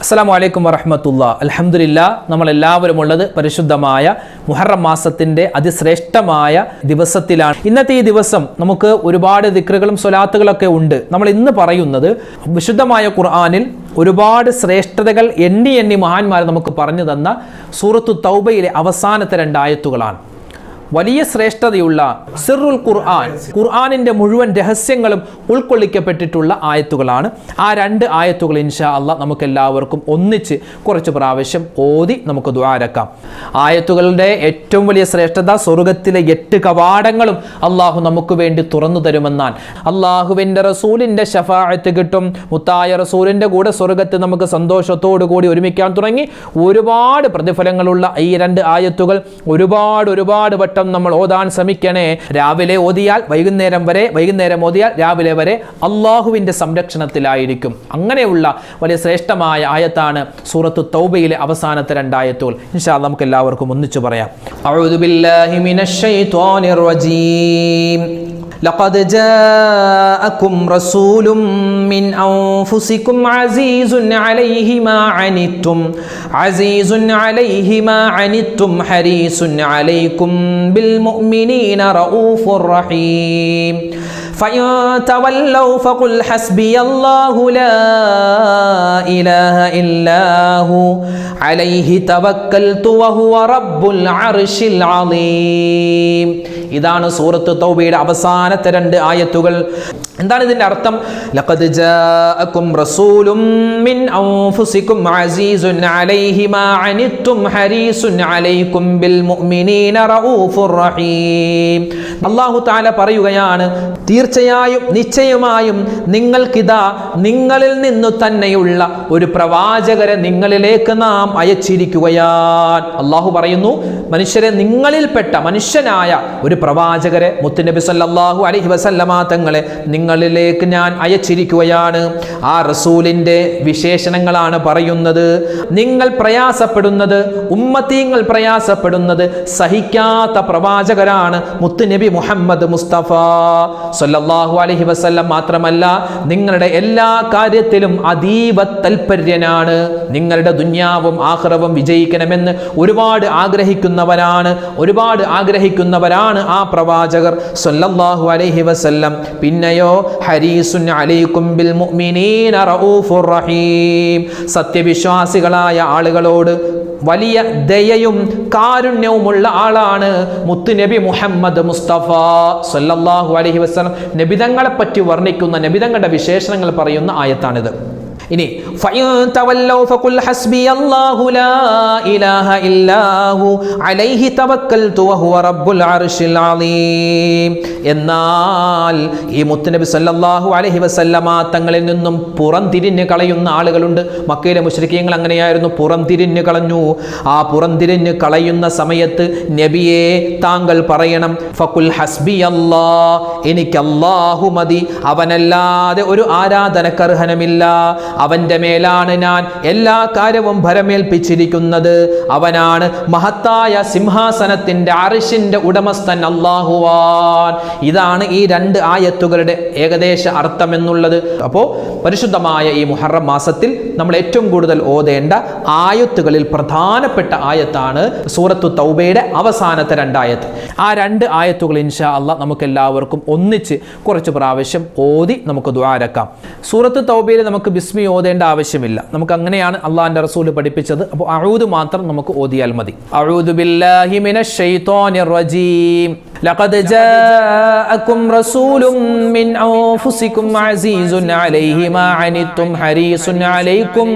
അസ്സലാമു അലൈക്കും വറഹ്മത്തുള്ളാഹി. അൽഹംദുലില്ലാഹ്, നമ്മളെല്ലാവരും ഉള്ളത് പരിശുദ്ധമായ മുഹറം മാസത്തിൻ്റെ അതിശ്രേഷ്ഠമായ ദിവസത്തിലാണ്. ഇന്നത്തെ ഈ ദിവസം നമുക്ക് ഒരുപാട് ദിക്റുകളും സ്വലാത്തുകളൊക്കെ ഉണ്ട്. നമ്മൾ ഇന്ന് പറയുന്നത് വിശുദ്ധമായ ഖുർആനിൽ ഒരുപാട് ശ്രേഷ്ഠതകൾ എണ്ണി മഹാന്മാർ നമുക്ക് പറഞ്ഞു തന്ന സൂറത്തു തൗബയിലെ അവസാനത്തെ 2 ആയത്തുകളാണ്. വലിയ ശ്രേഷ്ഠതയുള്ള സിറുൽ ഖുർആൻ, ഖുർആനിൻ്റെ മുഴുവൻ രഹസ്യങ്ങളും ഉൾക്കൊള്ളിക്കപ്പെട്ടിട്ടുള്ള ആയത്തുകളാണ്. ആ 2 ആയത്തുകൾ ഇൻഷാ അല്ലാഹ് നമുക്ക് എല്ലാവർക്കും ഒന്നിച്ച് കുറച്ച് പ്രാവശ്യം ഓതി നമുക്ക് ദുആരക്കാം. ആയത്തുകളുടെ ഏറ്റവും വലിയ ശ്രേഷ്ഠത സ്വർഗത്തിലെ 8 കവാടങ്ങളും അള്ളാഹു നമുക്ക് വേണ്ടി തുറന്നു തരുമെന്നാണ്. അള്ളാഹുവിൻ്റെ റസൂലിൻ്റെ ശഫാഅത്ത് കിട്ടും. മുത്തായ റസൂലിൻ്റെ കൂടെ സ്വർഗത്ത് നമുക്ക് സന്തോഷത്തോടു കൂടി ഒരുമിക്കാൻ തുടങ്ങി. ഒരുപാട് പ്രതിഫലങ്ങളുള്ള ഈ 2 ആയത്തുകൾ ഒരുപാട് വട്ടം നമ്മൾ ഓതാൻ ശ്രമിക്കണേ. രാവിലെ ഓതിയാൽ വൈകുന്നേരം ഓതിയാൽ രാവിലെ വരെ അള്ളാഹുവിൻ്റെ സംരക്ഷണത്തിലായിരിക്കും. അങ്ങനെയുള്ള വലിയ ശ്രേഷ്ഠമായ ആയത്താണ് സൂറത്തു തൗബയിലെ അവസാനത്തെ 2 ആയത്തുകൾ. ഇൻഷാ അല്ലാഹ് നമുക്ക് എല്ലാവർക്കും ഒന്നിച്ചു പറയാം. അഊദു ബില്ലാഹി മിനശ് ശൈത്വാനിർ റജീം. لقد جاءكم رسول من أنفسكم عزيز عليه ما عنتم حريص عليكم بالمؤمنين رؤوف رحيم فإن تولوا فقل حسبي الله لا إله إلا هو عليه توكلت وهو رب العرش العظيم. ഇതാണ് സൂറത്ത് തൗബയുടെ അവസാനത്തെ 2 ആയത്തുകൾ. എന്താണ് ഇതിന്റെ അർത്ഥം? ലഖദ് ജാഅകും റസൂലും മിൻ അൻഫുസികും അസീസുൻ അലൈഹി മാ അനിത്തും ഹരീസുൻ അലൈക്കും ബിൽ മുഅ്മിനീന റഊഫുർ റഹീം. അല്ലാഹു തആല പറയുകയാണ്, തീർച്ചയായും നിശ്ചയമായും നിങ്ങൾക്കിതാ നിങ്ങളിൽ നിന്നു തന്നെയുള്ള ഒരു പ്രവാചകരെ നിങ്ങളിലേക്ക് നാം അയച്ചിരിക്കുകയാണ്. അല്ലാഹു പറയുന്നു, മനുഷ്യരെ നിങ്ങളിൽപ്പെട്ട മനുഷ്യനായ ഒരു പ്രവാചകരെ മുത്തുനബി സല്ലല്ലാഹു അലൈഹി വസല്ലമ തങ്ങളെ നിങ്ങളിലേക്ക് ഞാൻ അയച്ചിരിക്കുകയാണ്. ആ റസൂലിൻ്റെ വിശേഷണങ്ങളാണ് പറയുന്നത്. നിങ്ങൾ പ്രയാസപ്പെടുന്നത്, ഉമ്മത്തീങ്ങൾ പ്രയാസപ്പെടുന്നത് സഹിക്കാത്ത പ്രവാചകരാണ് മുത്തുനബി മുഹമ്മദ് മുസ്തഫ സല്ലല്ലാഹു അലൈഹി വസല്ലം. മാത്രമല്ല, നിങ്ങളുടെ എല്ലാ കാര്യത്തിലും അതീവ തൽപര്യനാണ്. നിങ്ങളുടെ ദുനിയാവും ആഖിറവും വിജയിക്കണമെന്ന് ഒരുപാട് ആഗ്രഹിക്കുന്നവരാണ് ആ പ്രവാചകർ സല്ലല്ലാഹു അലൈഹി വസല്ലം. പിന്നെയോ ഹരീസുൻ അലൈക്കും ബിൽ മുഅ്മിനീന റഊഫുർ റഹീം. സത്യവിശ്വാസികളായ ആളുകളോട് വലിയ ദയയും കാരുണ്യവുമുള്ള ആളാണ് മുത്തുനബി മുഹമ്മദ് മുസ്തഫ സല്ലല്ലാഹു അലൈഹി വസല്ലം. നബിതങ്ങളെ പറ്റി വർണ്ണിക്കുന്ന, നബിതങ്ങളുടെ വിശേഷണങ്ങൾ പറയുന്ന ആയത്താണിത്. ഇനി ഫഇൻ തവല്ലൗ ഫഖുൽ ഹസ്ബിയല്ലാഹു ലാ ഇലാഹ ഇല്ലാഹു അലൈഹി തവക്കൽതു വഹുവ റബ്ബുൽ അർശിൽ അളീം. എന്നാൽ ഈ മുത്തുനബി സല്ലല്ലാഹു അലൈഹി വസല്ലമ തങ്ങളിൽ നിന്നും പുറംതിരിഞ്ഞ് കളയുന്ന ആളുകളുണ്ട്. മക്കയിലെ മുശ്രിക്കീങ്ങൾ അങ്ങനെയായിരുന്നു, പുറംതിരിഞ്ഞ് കളഞ്ഞു. ആ പുറംതിരിഞ്ഞ് കളയുന്ന സമയത്ത് നബിയെ താങ്കൾ പറയണം, ഫഖുൽ ഹസ്ബിയല്ലാഹ്, എനിക്ക് അല്ലാഹു മതി, അവനല്ലാതെ ഒരു ആരാധനക്കർഹനമില്ല, അവന്റെ മേലാണ് ഞാൻ എല്ലാ കാര്യവും ഭരമേൽപ്പിച്ചിരിക്കുന്നത്, അവനാണ് മഹത്തായ സിംഹാസനത്തിന്റെ അർശിന്റെ ഉടമസ്ഥൻ അല്ലാഹുവാൻ. ഇതാണ് ഈ 2 ആയത്തുകളുടെ ഏകദേശ അർത്ഥം എന്നുള്ളത്. അപ്പോൾ പരിശുദ്ധമായ ഈ മുഹറം മാസത്തിൽ നമ്മൾ ഏറ്റവും കൂടുതൽ ഓതേണ്ട ആയത്തുകളിൽ പ്രധാനപ്പെട്ട ആയത്താണ് സൂറത്തു തൗബയുടെ അവസാനത്തെ 2 ആയത്ത്. ആ 2 ആയത്തുകൾ ഇൻഷാ അല്ലാഹ് നമുക്ക് എല്ലാവർക്കും ഒന്നിച്ച് കുറച്ച് പ്രാവശ്യം ഓതി നമുക്ക് ദുആരക്കാം. സൂറത്തു തൗബയിൽ നമുക്ക് ബിസ്മി ഓതേണ്ട ആവശ്യമില്ല. നമുക്ക് അങ്ങനെയാണ് അള്ളാഹിന്റെ റസൂൽ പഠിപ്പിച്ചത്. അപ്പോൾ അഊദു മാത്രം നമുക്ക് ഓതിയാൽ മതി. അഊദു ബില്ലാഹി മിനശ് ശൈത്വാനിർ റജീം. ലഖദ് ജാഅകും റസൂലും മിൻ അൻഫുസികും അസീസുൻ അലൈഹി മാ അനിത്തും ഹരീസുൻ അലൈക്കും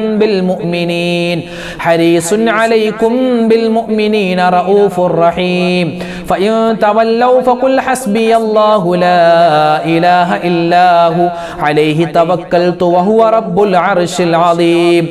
ബിൽ മുഅ്മിനീന റഊഫുർ റഹീം. ഫഇൻ തവല്ലൗ ഫഖുൽ ഹസ്ബിയല്ലാഹു ലാ ഇലാഹ ഇല്ലാഹു അലൈഹി തവക്കൽതു വഹുവ റബ്ബുൽ അർശിൽ അളീം.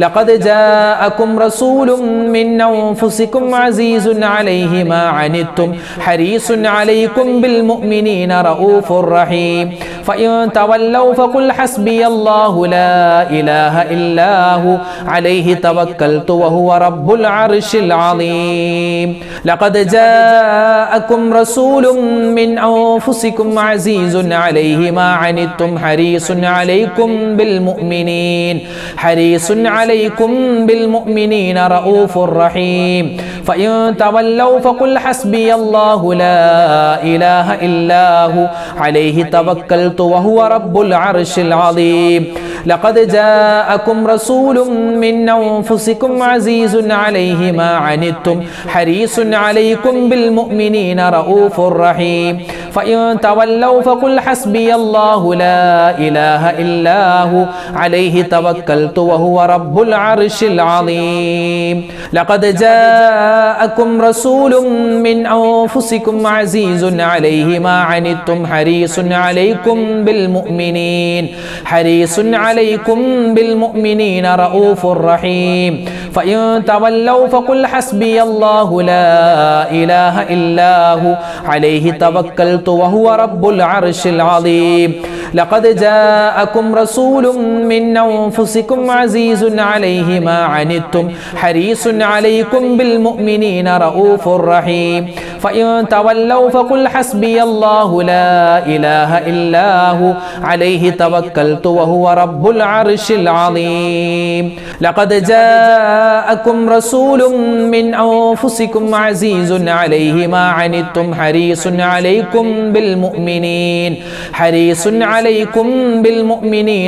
ലഖദ് ജാഅകും റസൂലും മിൻ അൻഫുസികും അസീസുൻ അലൈഹി മാ അനിത്തും ഹരീസുൻ അലൈക്കും ബിൽ മുഅ്മിനീന റഊഫുർ റഹീം. ഫഇൻ തവല്ലൗ ഫഖുൽ ഹസ്ബിയല്ലാഹു ലാ ഇലാഹ ഇല്ലാഹു അലൈഹി തവക്കൽതു വഹുവ റബ്ബുൽ അർശിൽ അളീം. ലഖദ് ജാഅകും റസൂലും മിൻ അൻഫുസികും അസീസുൻ അലൈഹി മാ അനിത്തും ഹരീസുൻ അലൈക്കും ബിൽ മുഅ്മിനീൻ ഹരീസുൻ عليكم بالمؤمنين رؤوف رحيم فإن تولوا فقل حسبي الله لا إله إلا هو عليه توكلت وهو رب العرش العظيم لقد جاءكم رسول من أنفسكم عزيز عليه ما عنتم حريص عليكم بالمؤمنين رؤوف رحيم فإن تولوا فقل حسبي الله لا إله إلا هو عليه توكلت وهو رب العرش العظيم لقد جاءكم رسول من أنفسكم عزيز عليه ما عنتم حريص عليكم بالمؤمنين رؤوف رحيم فإن تولوا فقل حسبي الله لا إله إلا هو عليه توكلت وهو رب العرش العظيم لقد جاءكم رسول من أنفسكم عزيز عليه ما عنتم حريص عليكم بالمؤمنين رؤوف رحيم فإن تولوا فقل حسبي الله لا إله إلا هو عليه توكلت وهو رب العرش العظيم لقد جاءكم رسول من أنفسكم عزيز عليه ما عنتم حريص عليكم بالمؤمنين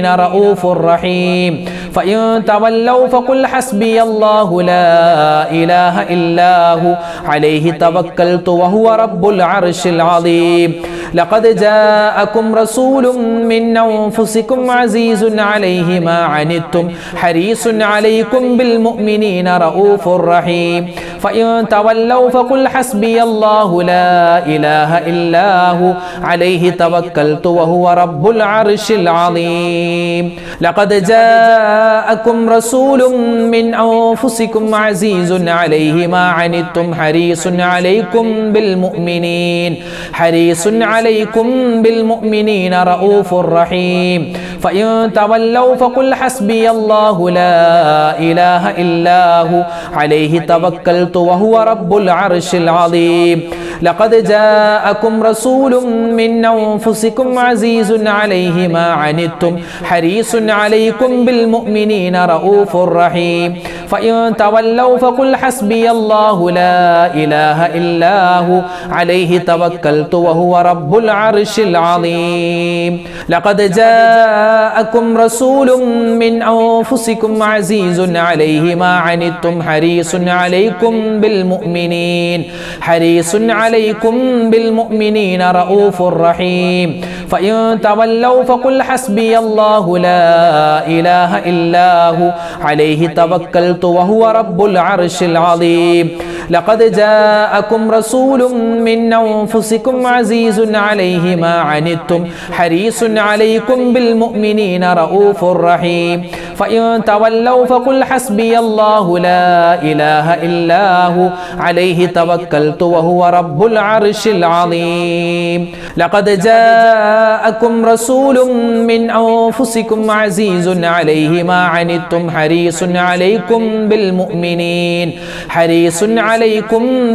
رؤوف رحيم فإن تولوا فقل حسبي الله لا إله إلا هو عليه توكلت وهو رب العرش العظيم لقد جاءكم رسول من أنفسكم عزيز عليه ما عنتم حريص عليكم بالمؤمنين رؤوف رحيم فإن تولوا فقل حسبي الله لا إله إلا هو عليه توكلت وهو رب العرش العظيم لقد جاءكم رسول من أنفسكم عزيز عليه ما عنتم حريص عليكم بالمؤمنين رؤوف رحيم فإن تولوا فقل حسبي الله لا إله إلا هو عليه توكلت وهو رب العرش العظيم لقد جاءكم رسول من أنفسكم عزيز عليه ما عنتم حريص عليكم بالمؤمنين رؤوف رحيم فإن تولوا فقل حسبي الله لا إله إلا هو عليه توكلت وهو رب العرش العظيم لقد جاءكم رسول من أنفسكم عزيز عليه ما عنتم حريص عليكم بالمؤمنين رؤوف رحيم فإن تولوا فقل حسبي الله لا إله إلا هو عليه توكلت وهو رب العرش العظيم لقد جاءكم رسول من أنفسكم عزيز عليه ما عنتم حريص عليكم بالمؤمنين رؤوف رحيم فإن تولوا فقل حسبي الله لا إله إلا هو عليه توكلت وهو رب العرش العظيم لقد جاءكم رسول من أنفسكم عزيز عليه ما عنتم حريص عليكم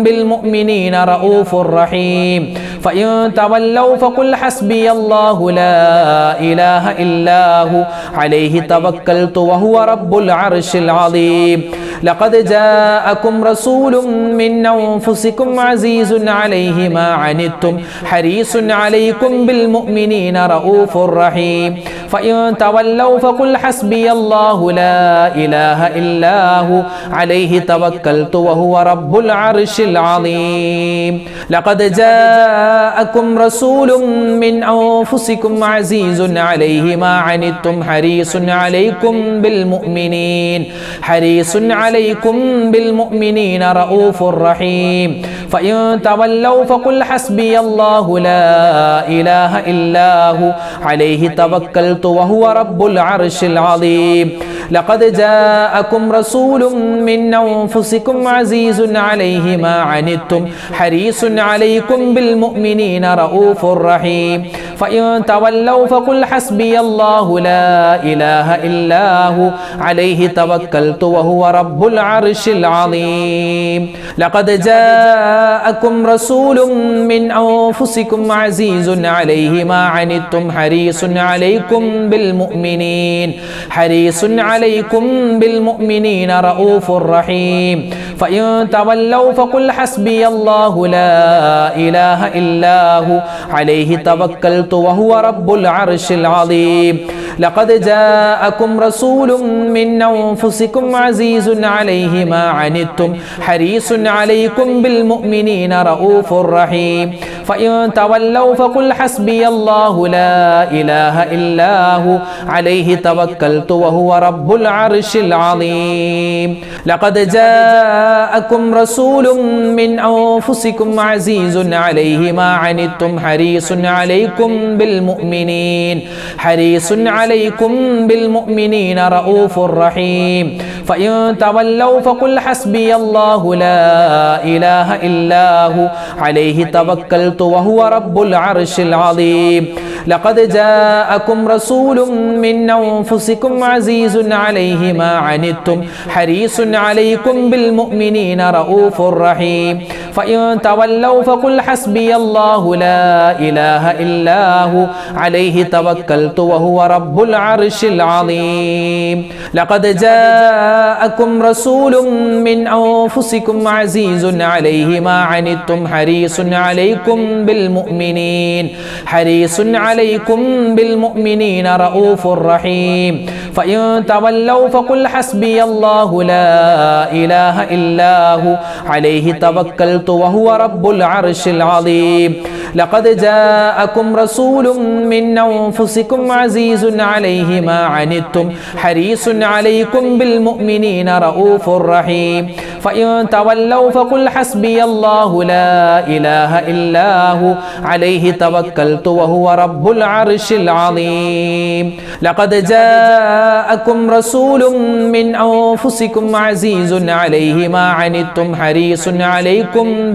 بالمؤمنين رؤوف رحيم فإن تولوا فقل حسبي الله لا إله إلا هو عليه توكلت وهو رب العرش العظيم لقد جاءكم رسول من أنفسكم عزيز عليه ما عنتم حريص عليكم بالمؤمنين رؤوف رحيم فإن تولوا فقل حسبي الله لا إله إلا هو عليه توكلت وهو رب العرش العظيم لقد جاءكم رسول من أنفسكم عزيز عليه ما عنتم حريص عليكم بالمؤمنين رؤوف رحيم فإن تولوا فقل حسبي الله لا إله إلا هو عليه توكلت وهو رب العرش العظيم لقد جاءكم رسول من أنفسكم عزيز عليه ما عنتم حريص عليكم بالمؤمنين رؤوف رحيم فإن تولوا فقل حسبي الله لا إله إلا هو عليه توكلت وهو رب العرش العظيم لقد جاءكم رسول من أنفسكم عزيز عليه ما عنتم حريص عليكم بالمؤمنين عليكم بالمؤمنين رؤوف رحيم فإن تولوا فقل حسبي الله لا إله إلا هو عليه توكلت وهو رب العرش العظيم لقد جاءكم رسول من أنفسكم عزيز عليه ما عنتم حريص عليكم بالمؤمنين رؤوف رحيم فإن تولوا فقل حسبي الله لا إله إلا هو عليه توكلت وهو رب العرش العظيم لقد جاءكم رسول من أنفسكم عزيز عليه ما عنتم حريص عليكم بالمؤمنين رؤوف رحيم فإن تولوا فقل حسبي الله لا إله إلا هو عليه توكلت وهو رب العرش العظيم لقد جاءكم رسول من أنفسكم عزيز عليه ما عنتم حريص عليكم بالمؤمنين رؤوف رحيم فإن تولوا فقل حسبي الله لا إله إلا هو عليه توكلت وهو رب العرش العظيم لقد جاءكم رسول من أنفسكم عزيز عليه ما عنتم حريص عليكم بالمؤمنين رؤوف رحيم فإن تولوا فقل حسبي الله لا إله إلا هو عليه توكلت وهو رب العرش العظيم لقد جاءكم رسول من أنفسكم عزيز عليه ما عنتم حريص عليكم بالمؤمنين رؤوف رحيم فإن تولوا فقل حسبي الله لا إله إلا هو عليه توكلت وهو رب العرش العظيم لقد جاءكم رسول من أنفسكم عزيز عليه ما عنتم حريص عليكم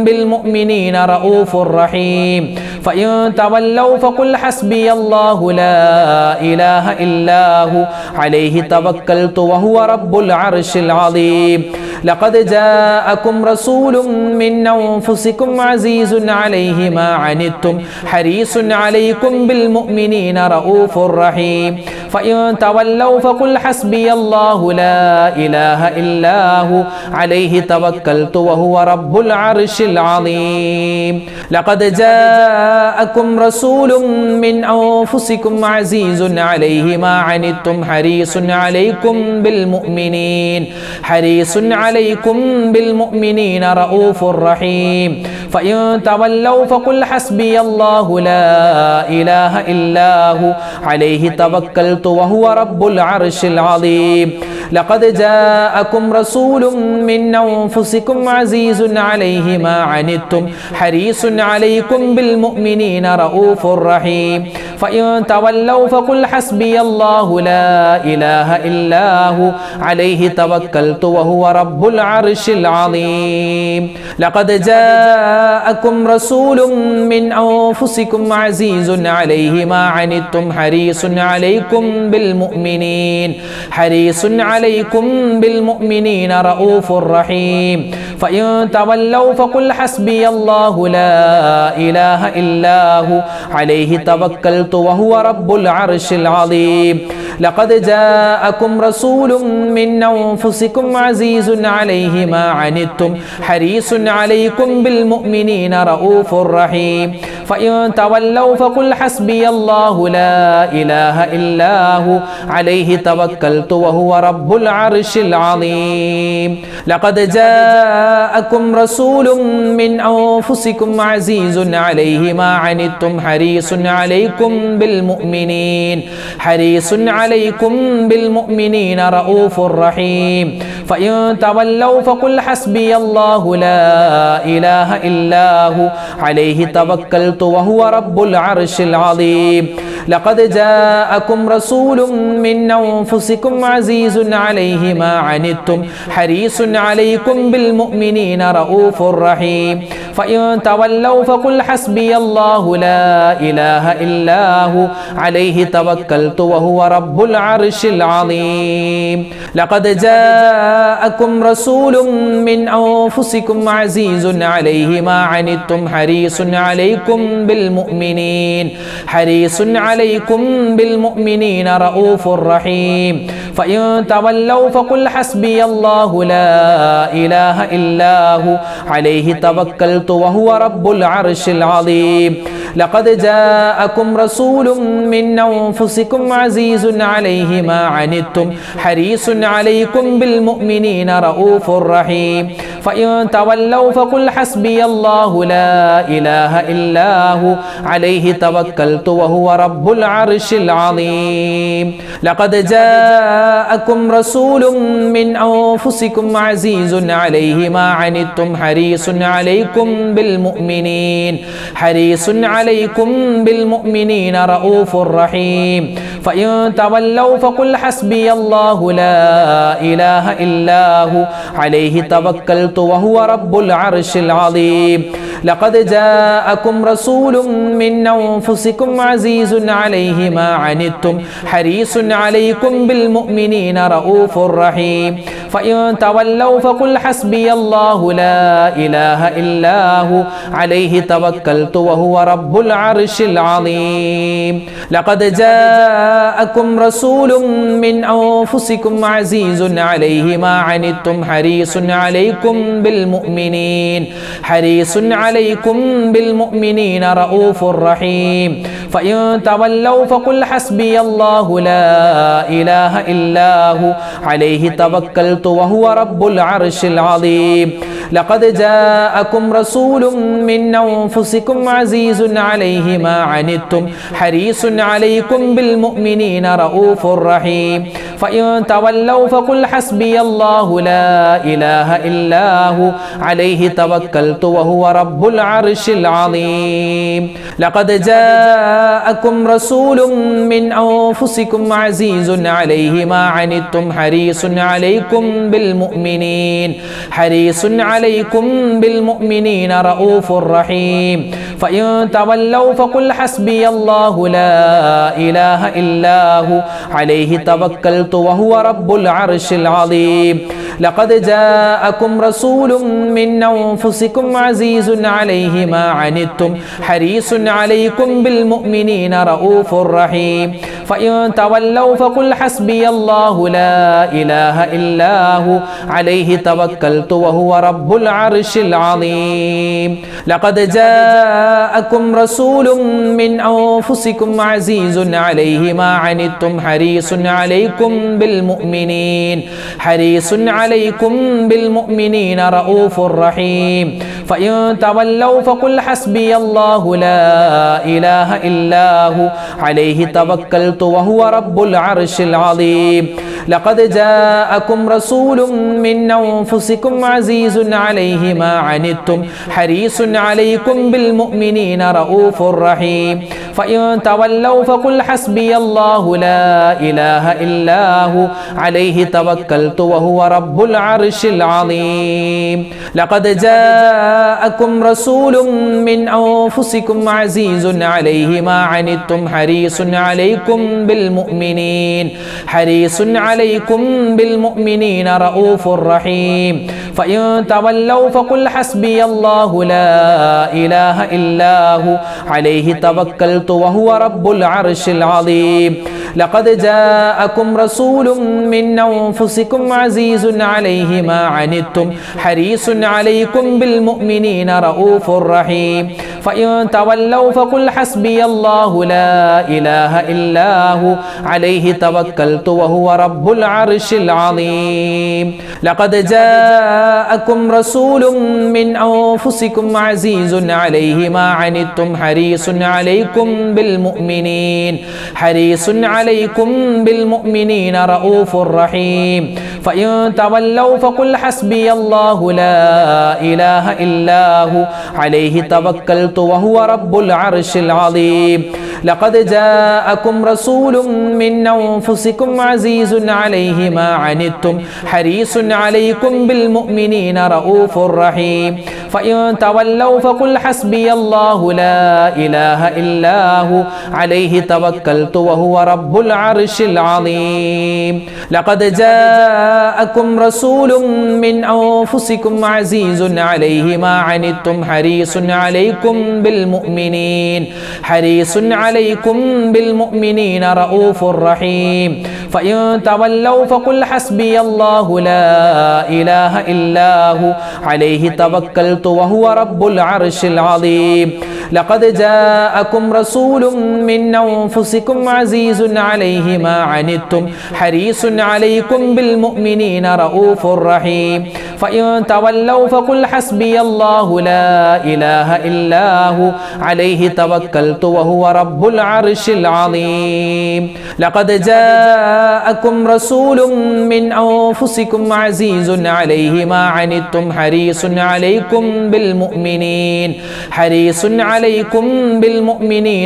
بالمؤمنين رؤوف رحيم فإن تولوا فقل حسبي الله لا إله إلا هو عليه توكلت وهو رب العرش العظيم لقد جاءكم رسول من أنفسكم عزيز عليه ما عنتم حريص عليكم بالمؤمنين رؤوف رحيم فإن تولوا فقل حسبي الله لا إله إلا هو عليه توكلت وهو رب العرش العظيم لقد جاءكم رسول من أنفسكم عزيز عليه ما عنتم حريص عليكم بالمؤمنين رؤوف رحيم فإن تولوا فقل حسبي الله لا إله إلا هو عليه توكلت وهو رب العرش العظيم لقد جاءكم رسول من أنفسكم عزيز عليه ما عنتم حريص عليكم بالمؤمنين رؤوف رحيم فإن تولوا فقل حسبي الله لا إله إلا هو عليه توكلت وهو رب العرش العظيم لقد جاءكم رسول من أنفسكم عزيز عليه ما عنتم حريص عليكم بالمؤمنين رؤوف رحيم فإن تولوا فقل حسبي الله لا إله إلا هو عليه توكلت وهو رب العرش العظيم لقد جاءكم رسول من أنفسكم عزيز عليه ما عنتم حريص عليكم بالمؤمنين رؤوف رحيم فإن تولوا فقل حسبي الله لا إله إلا هو عليه توكلت وهو رب العرش العظيم لقد جاءكم رسول من أنفسكم عزيز عليه ما عنتم حريص عليكم بالمؤمنين رؤوف رحيم فإن تولوا فقل حسبي الله لا إله إلا هو عليه توكلت وهو رب العرش العظيم لقد جاءكم رسول من أنفسكم عزيز عليه ما عنتم حريص عليكم بالمؤمنين رؤوف رحيم فإن تولوا فقل حسبي الله لا إله إلا هو عليه توكلت وهو رب العرش العظيم لقد جاءكم رسول من أنفسكم عزيز عليه ما عنتم حريص عليكم بالمؤمنين رؤوف رحيم فإن تولوا فقل حسبي الله لا إله إلا هو عليه توكلت وهو رب العرش العظيم لقد جاءكم رسول من أنفسكم عزيز عليه ما عنتم حريص عليكم بالمؤمنين رؤوف رحيم فإن تولوا فقل حسبي الله لا إله إلا هو عليه توكلت وهو رب العرش العظيم لقد جاءكم رسول من أنفسكم عزيز عليه ما عنتم حريص عليكم بالمؤمنين رؤوف رحيم فإن تولوا فقل حسبي الله لا إله إلا هو عليه توكلت وهو رب العرش العظيم لقد جاءكم رسول من أنفسكم عزيز عليه ما عنتم حريص عليكم بالمؤمنين رؤوف رحيم فإن تولوا فقل حسبي الله لا إله إلا هو عليه توكلت وهو رب العرش العظيم لقد جاءكم رسول من أنفسكم عزيز عليه ما عنتم حريص عليكم بالمؤمنين رؤوف رحيم فإن تولوا فقل حسبي الله لا إله إلا هو عليه توكلت وهو رب العرش العظيم لقد جاءكم رسول من أنفسكم عزيز عليه ما عنتم حريص عليكم بالمؤمنين رؤوف رحيم فإن تولوا فقل حسبي الله لا إله إلا هو عليه توكلت وهو رب العرش العظيم لقد جاءكم رسول من أنفسكم عزيز عليه ما عنتم حريص عليكم بالمؤمنين رؤوف رحيم فإن تولوا فقل حسبي الله لا إله إلا هو عليه توكلت وهو رب العرش العظيم لقد جاءكم رسول من أنفسكم عزيز عليه ما عنتم حريص عليكم بالمؤمنين رؤوف رحيم فإن تولوا فقل حسبي الله لا إله إلا هو عليه توكلت وهو رب العرش العظيم لقد جاءكم رسول من أنفسكم عزيز عليه ما عنتم حريص عليكم بالمؤمنين رؤوف رحيم فإن تولوا فقل حسبي الله لا إله إلا هو عليه توكلت وهو رب العرش العظيم لقد جاءكم رسول من أنفسكم عزيز عليه ما عنتم حريص عليكم بالمؤمنين رؤوف رحيم فإن تولوا فقل حسبي الله لا إله إلا هو عليه توكلت وهو رب العرش العظيم لقد جاءكم رسول من أنفسكم عزيز عليه ما عنتم حريص عليكم بالمؤمنين رؤوف رحيم فإن تولوا فقل حسبي الله لا إله إلا هو عليه توكلت وهو رب العرش العظيم لقد جاءكم رسول من أنفسكم عزيز عليه ما عنتم حريص عليكم بالمؤمنين رؤوف رحيم فإن تولوا فقل حسبي الله لا إله إلا هو عليه توكلت وهو رب العرش العظيم لقد جاءكم رسول من أنفسكم عزيز عليه ما عنتم حريص عليكم بالمؤمنين رؤوف رحيم فإن تولوا فقل حسبي الله لا إله إلا هو عليه توكلت وهو رب العرش العظيم لقد جاءكم رسول من أنفسكم عزيز عليه ما عنتم حريص عليكم بالمؤمنين رؤوف رحيم فإن تولوا فقل حسبي الله لا إله إلا هو عليه توكلت وهو رب العرش العظيم لقد جاءكم رسول من أنفسكم عزيز عليه ما عنتم حريص عليكم بالمؤمنين رؤوف رحيم فإن تولوا فقل حسبي الله لا إله إلا هو عليه توكلت وهو رب العرش العظيم لقد جاءكم رسول من أنفسكم عزيز عليه ما عنتم حريص عليكم بالمؤمنين رؤوف رحيم فإن تولوا فقل حسبي الله لا إله إلا هو عليه توكلت وهو رب العرش العظيم لقد جاءكم رسول من أنفسكم عزيز عليه ما عنتم حريص عليكم بالمؤمنين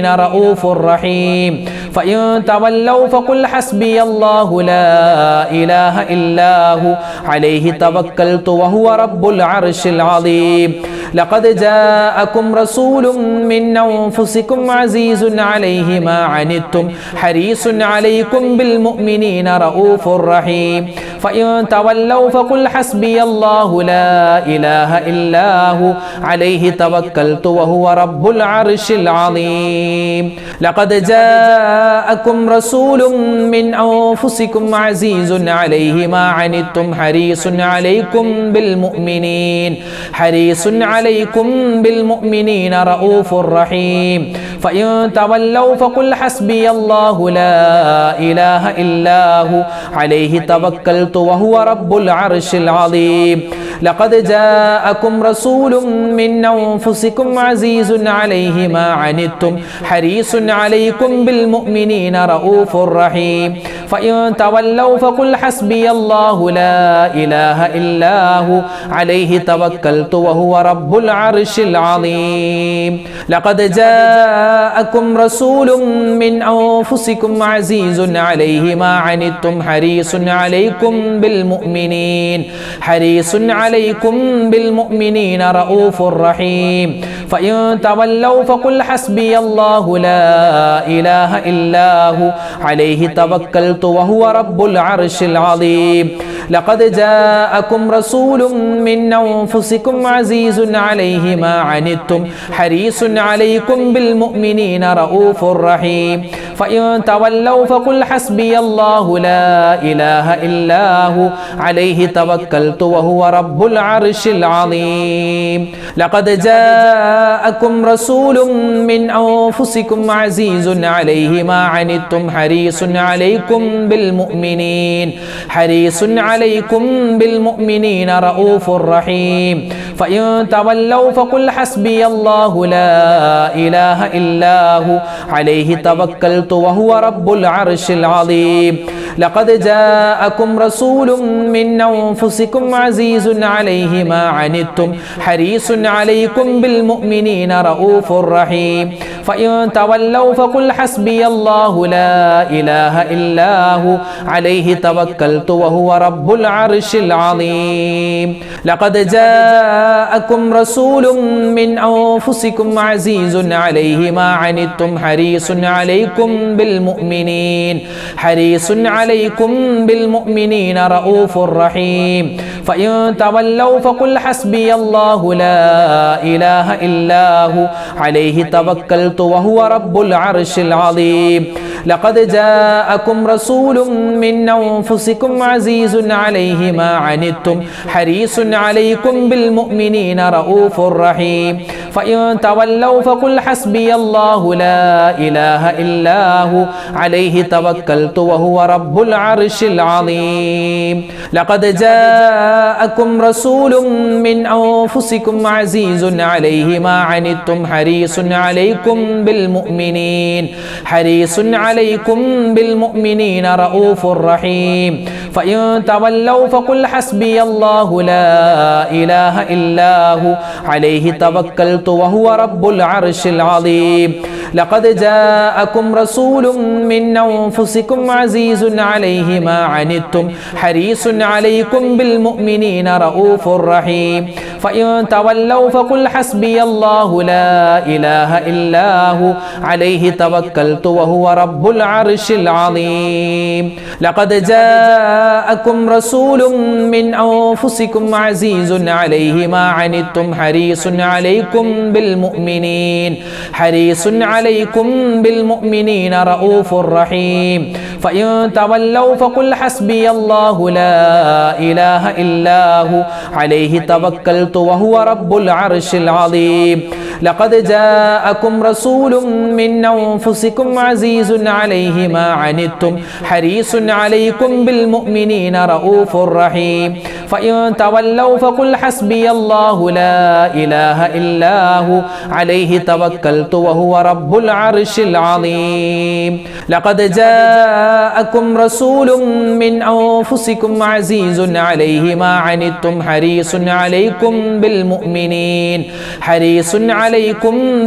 رؤوف رحيم فإن تولوا فقل حسبي الله لا إله إلا هو عليه توكلت وهو رب العرش العظيم لقد جاءكم رسول من أنفسكم عزيز عليه ما عنتم حريص عليكم بالمؤمنين رؤوف رحيم فإن تولوا فقل حسبي الله لا إله إلا هو عليه توكلت وهو رب العرش العظيم لقد جاءكم رسول من أنفسكم عزيز عليه ما عنتم حريص عليكم بالمؤمنين رؤوف رحيم فإن تولوا فقل حسبي الله لا إله إلا هو عليه توكلت وهو رب العرش العظيم لقد جاءكم رسول من أنفسكم عزيز عليه ما عنتم حريص عليكم بالمؤمنين رؤوف رحيم فإن تولوا فقل حسبي الله لا إله إلا هو عليه توكلت وهو رب العرش العظيم لقد جاءكم رسول من أنفسكم عزيز عليه ما عنتم حريص عليكم بالمؤمنين رؤوف رحيم فإن تولوا فقل حسبي الله لا إله إلا هو عليه توكلت وهو رب العرش العظيم لقد جاءكم رسول من أنفسكم عزيز عليه ما عنتم حريص عليكم بالمؤمنين رؤوف رحيم فإن تولوا فقل حسبي الله لا إله إلا هو عليه توكلت وهو رب العرش العظيم لقد جاءكم رسول من أنفسكم عزيز عليه ما عنتم حريص عليكم بالمؤمنين رؤوف رحيم فإن تولوا فقل حسبي الله لا إله إلا هو عليه توكلت وهو رب العرش العظيم لقد جاءكم رسول من أنفسكم عزيز عليه ما عنتم حريص عليكم بالمؤمنين رؤوف رحيم فإن تولوا فقل حسبي الله لا إله إلا هو عليه توكلت وهو رب العرش العظيم لقد جاءكم رسول من أنفسكم عزيز عليه ما عنتم حريص عليكم بالمؤمنين رؤوف رحيم فإن تولوا فقل حسبي الله لا إله إلا هو عليه توكلت وهو رب العرش العظيم لقد جاءكم رسول من أنفسكم عزيز عليه ما عنتم حريص عليكم بالمؤمنين رؤوف رحيم فإن تولوا فقل حسبي الله لا إله إلا هو عليه توكلت وهو رب العرش العظيم لقد جاءكم رسول من أنفسكم عزيز عليه ما عنتم حريص عليكم بالمؤمنين رؤوف رحيم فإن تولوا فقل حسبي الله لا إله إلا هو عليه توكلت وهو رب العرش العظيم لقد جاءكم رسول من أنفسكم عزيز عليه ما عنتم حريص عليكم بالمؤمنين رؤوف رحيم فإن تولوا فقل حسبي الله لا إله إلا هو عليه توكلت وهو رب العرش العظيم لقد جاءكم رسول من أنفسكم عزيز عليه ما عنتم حريص عليكم بالمؤمنين رؤوف رحيم فإن تولوا فقل حسبي الله لا إله إلا هو عليه توكلت وهو رب العرش العظيم لقد جاءكم رسول من أنفسكم عزيز عليه ما عنتم حريص عليكم بالمؤمنين رؤوف رحيم فإن تولوا فقل حسبي الله لا إله إلا هو عليه توكلت وهو رب العرش العظيم لقد جاءكم رسول من أنفسكم عزيز عليه ما عنتم حريص عليكم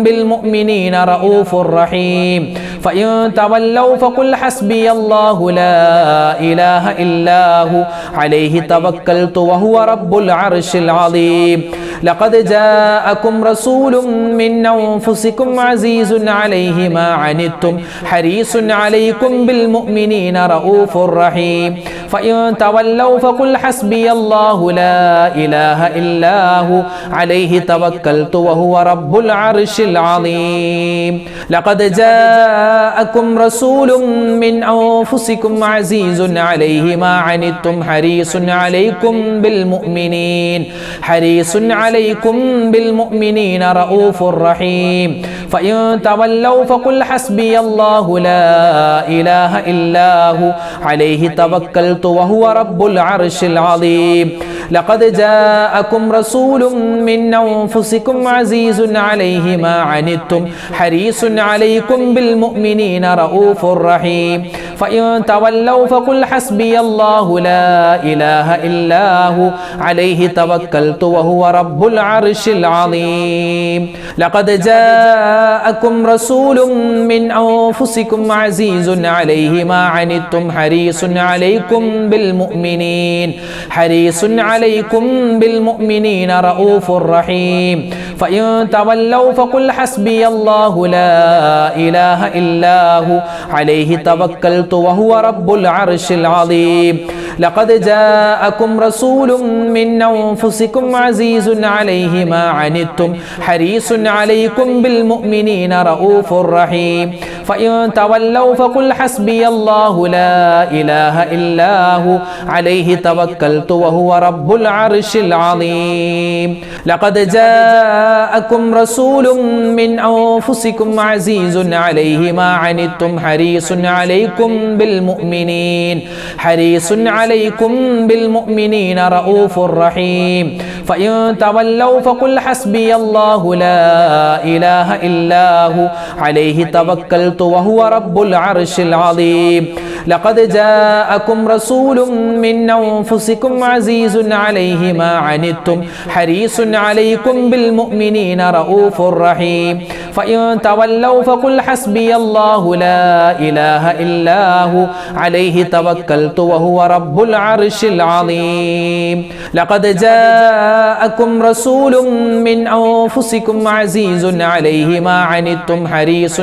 بالمؤمنين رؤوف رحيم فإن تولوا فقل حسبي الله لا إله إلا هو عليه توكلت وهو رب العرش العظيم لقد جاءكم رسول من أنفسكم عزيز عليه ما عنتم حريص عليكم بالمؤمنين رؤوف رحيم فإن تولوا فقل حسبي الله لا إله إلا هو عليه توكلت وهو رب العرش العظيم لقد جاءكم رسول من أنفسكم عزيز عليه ما عنتم حريص عليكم بالمؤمنين رؤوف رحيم فإن تولوا فقل حسبي الله لا إله إلا هو عليه توكلت وهو رب العرش العظيم لقد جاءكم رسول من أنفسكم عزيز عليه ما عنتم حريص عليكم بالمؤمنين رؤوف رحيم فإن تولوا فقل حسبي الله لا إله إلا هو عليه توكلت وهو رب العرش العظيم لقد جاءكم رسول من أنفسكم عزيز عليه ما عنتم حريص عليكم بالمؤمنين رؤوف رحيم فإن تولوا فقل حسبي الله لا إله إلا هو عليه توكلت وهو رب العرش العظيم لقد جاءكم رسول من أنفسكم عزيز عليه ما عنتم حريص عليكم بالمؤمنين رؤوف رحيم فإن تولوا فقل حسبي الله لا إله إلا هو عليه توكلت وهو رب العرش العظيم لقد جاءكم رسول من أنفسكم عزيز عليه ما عنتم حريص عليكم بالمؤمنين رؤوف رحيم فإن تولوا فقل حسبي الله لا إله إلا هو عليه توكلت وهو رب العرش العظيم لقد جاءكم رسول من أنفسكم عزيز عليه ما عنتم حريص عليكم بالمؤمنين رؤوف رحيم فإن تولوا فقل حسبي الله لا إله إلا هو عليه توكلت وهو رب العرش العظيم لقد جاءكم رسول من أنفسكم عزيز عليه ما عنتم حريص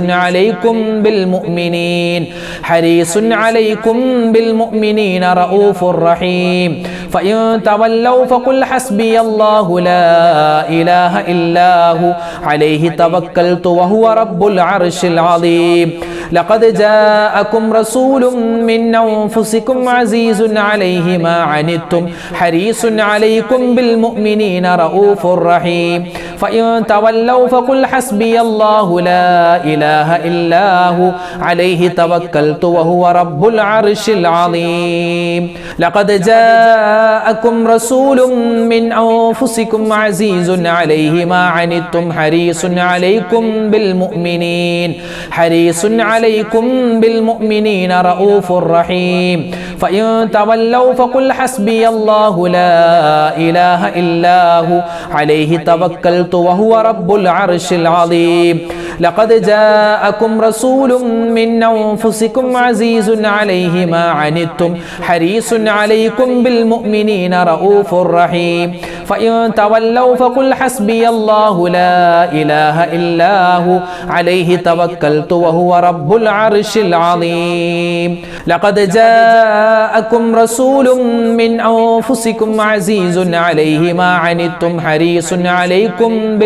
عليكم بالمؤمنين رؤوف رحيم فإن تولوا فقل حسبي الله لا إله إلا هو عليه توكلت وهو رب العرش العظيم لقد جاءكم رسول من أنفسكم عزيز عليه ما عنتم حريص عليكم بالمؤمنين رؤوف رحيم فإن تولوا فقل حسبي الله لا إله إلا هو عليه توكلت وهو رب العرش العظيم لقد جاءكم رسول من أنفسكم عزيز عليه ما عنتم حريص عليكم بالمؤمنين رؤوف رحيم فإن تولوا فقل حسبي الله لا إله إلا هو عليه توكلت وهو رب العرش العظيم لقد جاءكم رسول من أنفسكم عزيز عليه ما عنتم حريص عليكم بالمؤمنين رؤوف رحيم فإن تولوا فقل حسبي الله لا إله إلا هو عليه توكلت وهو رب العرش العظيم لقد جاءكم رسول من أنفسكم عزيز عليه ما عنتم حريص عليكم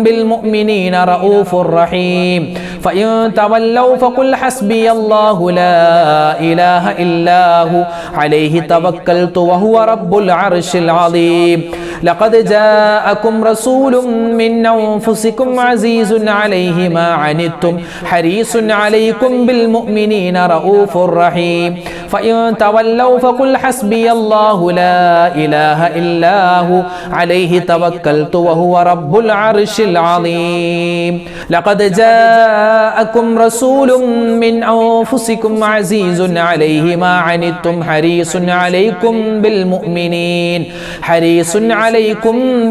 بالمؤمنين رؤوف رحيم فإن تولوا فقل حسبي الله لا إله إلا هو عليه توكلت وهو رب العرش العظيم لقد جاءكم رسول من أنفسكم عزيز عليه ما عنتم حريص عليكم بالمؤمنين رؤوف رحيم فإن تولوا فقل حسبي الله لا إله إلا هو عليه توكلت وهو رب العرش العظيم لقد جاءكم رسول من أنفسكم عزيز عليه ما عنتم حريص عليكم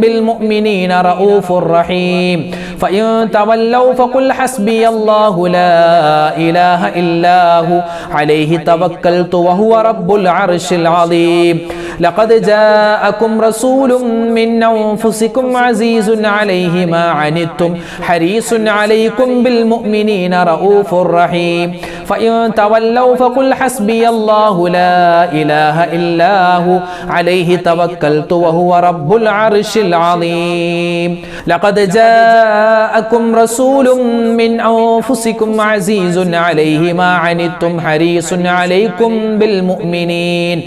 بالمؤمنين رؤوف رحيم فإن تولوا فقل حسبي الله لا إله إلا هو عليه توكلت وهو رب العرش العظيم لقد جاءكم رسول من أنفسكم عزيز عليه ما عنتم حريص عليكم بالمؤمنين رؤوف رحيم فإن تولوا فقل حسبي الله لا إله إلا هو عليه توكلت وهو رب العرش العظيم لقد جاءكم رسول من أنفسكم عزيز عليه ما عنتم حريص عليكم بالمؤمنين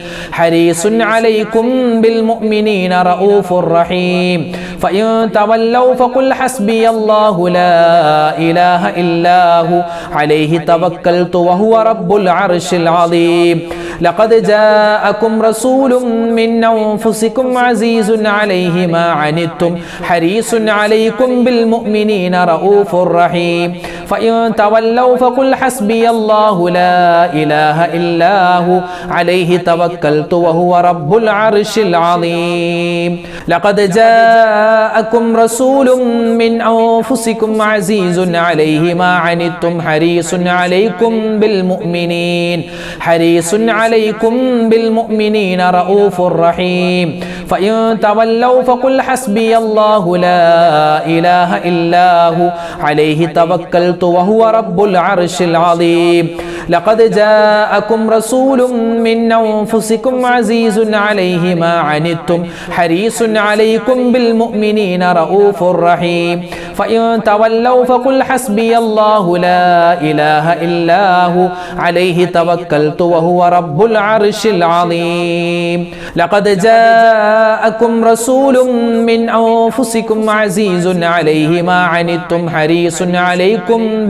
رؤوف رحيم فإن تولوا فقل حسبي الله لا إله إلا هو عليه توكلت وهو رب العرش العظيم لقد جاءكم رسول من أنفسكم عزيز عليه ما عنتم حريص عليكم بالمؤمنين رؤوف رحيم فإن تولوا فقل حسبي الله لا إله إلا هو عليه توكلت وهو رب العرش العظيم لقد جاءكم رسول من أنفسكم عزيز عليه ما عنتم حريص عليكم بالمؤمنين رؤوف رحيم فإن تولوا فقل حسبي الله لا إله إلا هو عليه توكلت وهو رب العرش العظيم لقد جاءكم رسول من أنفسكم عزيز عليه ما عنتم حريص عليكم بالمؤمنين رؤوف رحيم فإن تولوا فقل حسبي الله لا إله إلا هو عليه توكلت وهو رب العرش العظيم لقد جاءكم رسول من أنفسكم عزيز عليه ما عنتم حريص عليكم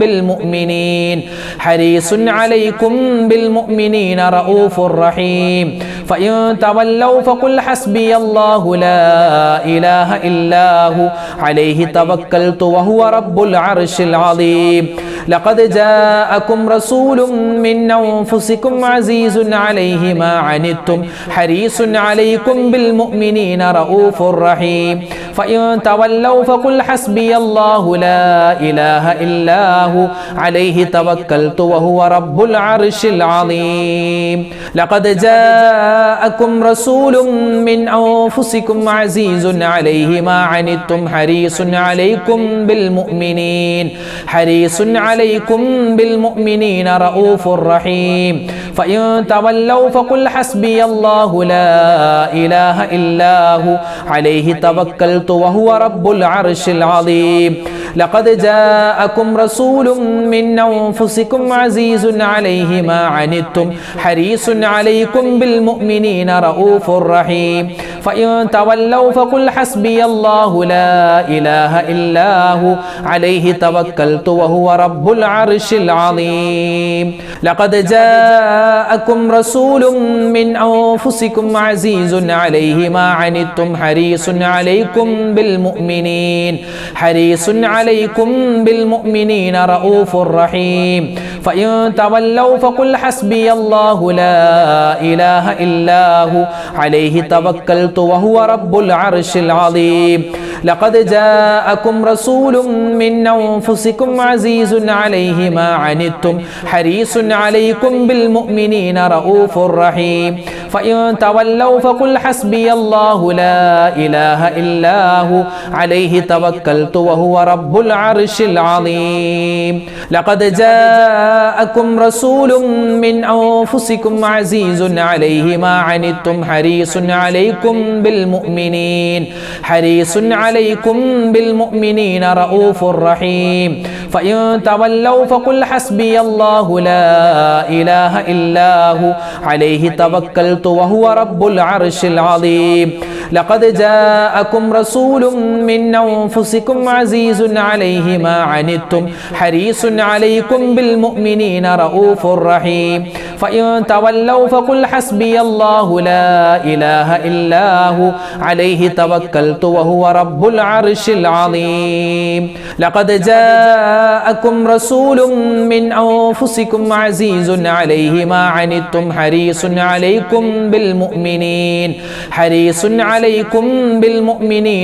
بالمؤمنين رؤوف رحيم فإن تولوا فقل حسبي الله لا إله إلا هو عليه توكلت وهو رب العرش العظيم لقد جاءكم رسول من أنفسكم عزيز عليه ما عنتم حريص عليكم بالمؤمنين رؤوف رحيم فإن تولوا فقل حسبي الله لا إله إلا هو عليه توكلت وهو رب العرش العظيم لقد جاءكم رسول من أنفسكم عزيز عليه ما عنتم حريص عليكم بالمؤمنين رؤوف رحيم فإن تولوا فقل حسبي الله لا إله إلا هو عليه توكلت وهو رب العرش العظيم لقد جاءكم رسول من أنفسكم عزيز عليه ما عنتم حريص عليكم بالمؤمنين رؤوف رحيم فإن تولوا فقل حسبي الله لا إله إلا هو عليه توكلت وهو رب العرش العظيم لقد جاءكم رسول من أنفسكم عزيز عليه ما عنتم حريص عليكم بالمؤمنين رؤوف رحيم فإن تولوا فقل حسبي الله لا إله إلا هو عليه توكلت وهو رب العرش العظيم لقد جاءكم رسول من أنفسكم عزيز عليه ما عنتم حريص عليكم بالمؤمنين رؤوف رحيم فإن تولوا فقل حسبي الله لا إله إلا هو عليه توكلت وهو رب العرش العظيم لقد جاءكم رسول من أنفسكم عزيز عليه ما عنتم حريص عليكم بالمؤمنين رؤوف رحيم فإن تولوا فقل حسبي الله لا إله إلا هو عليه توكلت وهو رب العرش العظيم لقد جاءكم رسول من أنفسكم عزيز عليه ما عنتم حريص عليكم بالمؤمنين رؤوف رحيم فإن تولوا فقل حسبي الله لا إله إلا هو عليه توكلت وهو رب العرش العظيم لقد جاءكم رسول من أنفسكم عزيز عليه ما عنتم حريص عليكم بالمؤمنين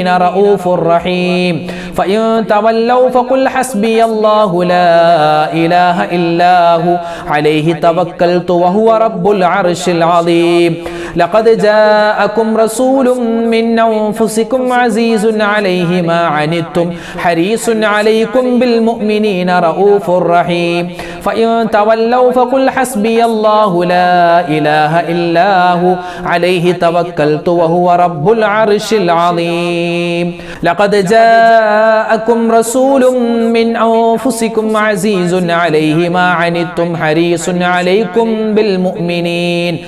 رؤوف رحيم فإن تولوا فقل حسبي الله لا إله إلا هو عليه توكلت وهو رب العرش العظيم لقد جاءكم رسول من أنفسكم عزيز عليه ما عنتم حريص عليكم بالمؤمنين رؤوف رحيم فإن تولوا فقل حسبي الله لا إله إلا هو عليه توكلت وهو رب العرش العظيم لقد جاءكم رسول من أنفسكم عزيز عليه ما عنتم حريص عليكم بالمؤمنين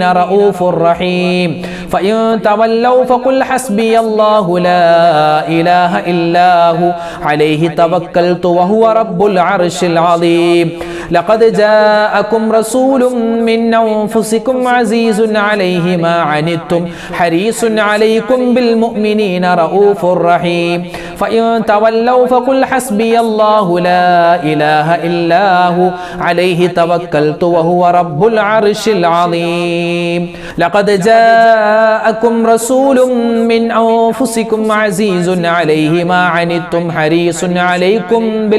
رؤوف رحيم فإن تولوا فقل حسبي الله لا إله إلا هو عليه توكلت وهو رب العرش العظيم لقد جاءكم رسول من أنفسكم عزيز عليه ما عنتم حريص عليكم بالمؤمنين رؤوف رحيم فإن تولوا فقل حسبي الله لا إله إلا هو عليه توكلت وهو رب العرش العظيم لقد جاءكم رسول من أنفسكم عزيز عليه ما عنتم حريص عليكم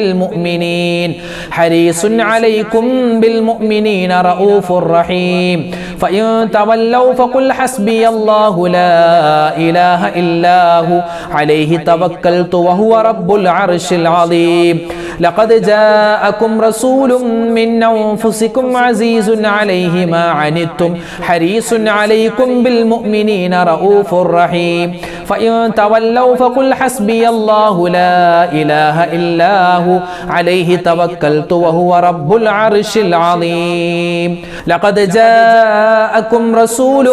بالمؤمنين رؤوف رحيم فإن تولوا فقل حسبي الله لا إله إلا هو عليه توكلت وهو رب العرش العظيم لقد جاءكم رسول من أنفسكم عزيز عليه ما عنتم حريص عليكم بالمؤمنين رؤوف رحيم فإن تولوا فقل حسبي الله لا إله إلا هو عليه توكلت وهو رب العرش العظيم لقد جاءكم رسول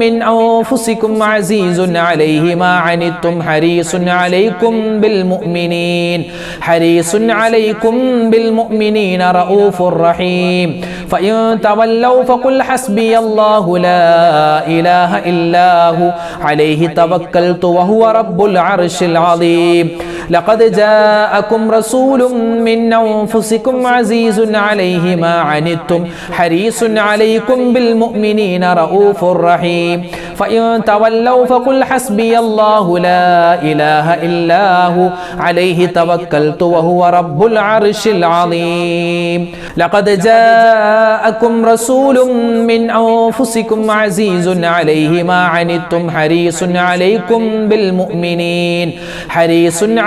من أنفسكم عزيز عليه ما عنتم حريص عليكم بالمؤمنين رؤوف رحيم فإن تولوا فقل حسبي الله لا إله إلا هو عليه توكلت وهو رب العرش العظيم لقد جاءكم رسول من أنفسكم عزيز عليه ما عنتم حريص عليكم بالمؤمنين رؤوف رحيم فإن تولوا فقل حسبي الله لا إله إلا هو عليه توكلت وهو رب العرش العظيم لقد جاءكم رسول من أنفسكم عزيز عليه ما عنتم حريص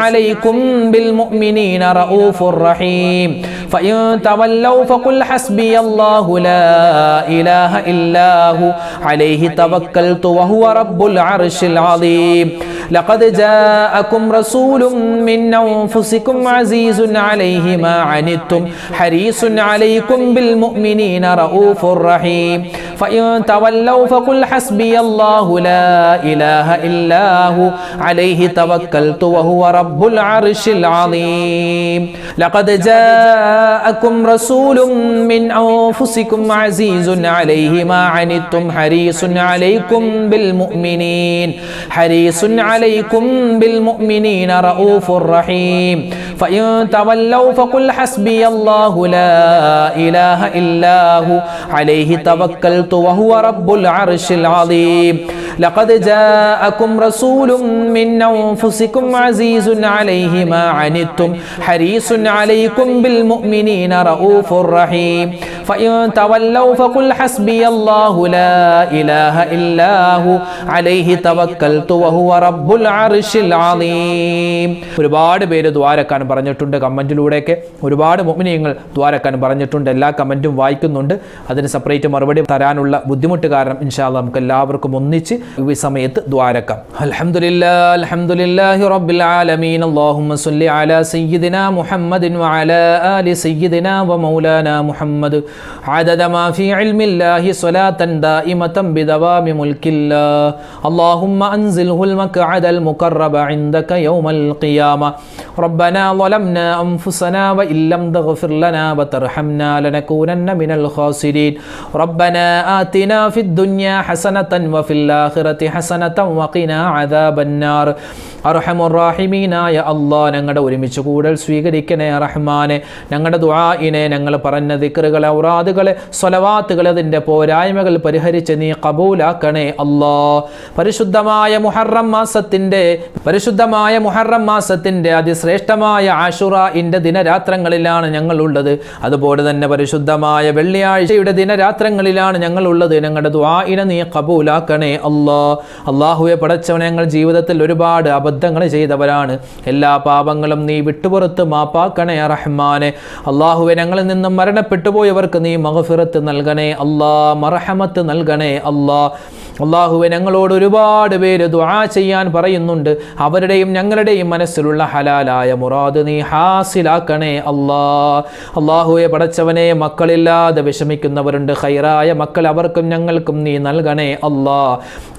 عليكم بالمؤمنين رؤوف رحيم فإن تولوا فقل حسبي الله لا إله إلا هو عليه توكلت وهو رب العرش العظيم لقد جاءكم رسول من أنفسكم عزيز عليه ما عنتم حريص عليكم بالمؤمنين رؤوف رحيم فإن تولوا فقل حسبي الله لا إله إلا هو عليه توكلت وهو رب العرش العظيم لقد جاءكم رسول من أنفسكم عزيز عليه ما عنتم حريص عليكم بالمؤمنين رؤوف رحيم فإن تولوا فقل حسبي الله لا إله إلا هو عليه توكلت وهو رب العرش العظيم لقد جاءكم رسول من أنفسكم عزيز عليه ما عنتم حريص عليكم بالمؤمنين رؤوف رحيم ഫഇൻ തവല്ലൗ ഫഖുൽ ഹസ്ബിയല്ലാഹു ലാ ഇലാഹ ഇല്ലാഹു അലൈഹി തവക്കൽതു വഹുവ റബ്ബുൽ അർശിൽ അളീം. ഒരുപാട് പേര് ദ്വാരക്കാൻ പറഞ്ഞിട്ടുണ്ട്. കമന്റിലൂടെയൊക്കെ ഒരുപാട് മുഅ്മിനീങ്ങൾ ദ്വാരക്കാൻ പറഞ്ഞിട്ടുണ്ട്. എല്ലാ കമന്റും വായിക്കുന്നുണ്ട്. അതിന് സെപ്പറേറ്റ് മറുപടി തരാനുള്ള ബുദ്ധിമുട്ട് കാരണം ഇൻഷാ അല്ലാഹ് നമുക്ക് എല്ലാവർക്കും ഒന്നിച്ച് ഈ സമയത്ത് ദ്വാരക്കാം. അൽഹംദുലില്ലാഹി റബ്ബിൽ ആലമീൻ. അല്ലാഹുമ്മ സ്വല്ലി അലാ സയ്യിദിനാ മുഹമ്മദിൻ വഅലാ ആലി സയ്യിദിനാ വമൗലാനാ മുഹമ്മദ് അദദ മാ ഫീ ഇൽമില്ലാഹി സ്വലാത്തൻ ദായിമതൻ ബിദവാമി മുൽക്കില്ലാഹ്. അല്ലാഹുമ്മ അൻസിൽഹുൽ മഖഅദൽ മുഖറബ ഇൻദക യൗമൽ ഖിയാമ. റബ്ബനാ ളലംനാ അൻഫുസനാ വഇല്ലം തഗ്ഫിർ ലനാ വതർഹംനാ ലനകൂനന്ന മിനൽ ഖാസിരീൻ. റബ്ബനാ ആതിനാ ഫിദ് ദുനിയാ ഹസനതൻ വഫിൽ ആഖിറതി ഹസനതൻ വഖിനാ അദാബന്നാർ. അർഹമുർ റഹീമീനായ അല്ലാഹ്, ഞങ്ങളുടെ ഒരുമിച്ച് കൂടൽ സ്വീകരിക്കണേ റഹ്മാനെ. ഞങ്ങളുടെ ദുആഇനെ, ഞങ്ങൾ പറഞ്ഞ ദിക്റുകളെ, ഔറാദുകളെ, സ്വലവാത്തുകളെ, അതിൻ്റെ പോരായ്മകൾ പരിഹരിച്ച് നീ ഖബൂലാക്കണേ അല്ലാഹ്. പരിശുദ്ധമായ മുഹറം മാസത്തിൻ്റെ അതിശ്രേഷ്ഠമായ ആശുറാഇൻ്റെ ദിനരാത്രങ്ങളിലാണ് ഞങ്ങളുള്ളത്. അതുപോലെ തന്നെ പരിശുദ്ധമായ വെള്ളിയാഴ്ചയുടെ ദിനരാത്രങ്ങളിലാണ് ഞങ്ങളുള്ളത്. ഞങ്ങളുടെ ദുആഇനെ നീ ഖബൂലാക്കണേ അല്ലാഹ്. അല്ലാഹുവേ പടച്ചവനെ, ഞങ്ങൾ ജീവിതത്തിൽ ഒരുപാട് അബദ്ധങ്ങൾ ചെയ്തവരാണ്. എല്ലാ പാപങ്ങളും നീ വിട്ടുപുറത്ത് മാപ്പാക്കണേ റഹ്മാനെ. അല്ലാഹുവേ, ഞങ്ങളിൽ നിന്നും മരണപ്പെട്ടു പോയവർക്ക് നീ മഗ്ഫിറത്ത് നൽകണേ അല്ലാഹ്, മർഹമത്ത് നൽകണേ അല്ലാഹ്. അല്ലാഹുവേ, ഞങ്ങളോട് ഒരുപാട് പേര് ദുആ ചെയ്യാൻ പറയുന്നുണ്ട്. അവരുടെയും ഞങ്ങളുടെയും മനസ്സിലുള്ള ഹലാലായ മുറാദ് നീ ഹാസിലാക്കണേ അല്ലാഹ്. അല്ലാഹുവേ പടച്ചവനെ, മക്കളില്ലാതെ വിഷമിക്കുന്നവരുണ്ട്. ഖൈറായ മക്കൾ അവർക്കും ഞങ്ങൾക്കും നീ നൽകണേ അല്ലാഹ്.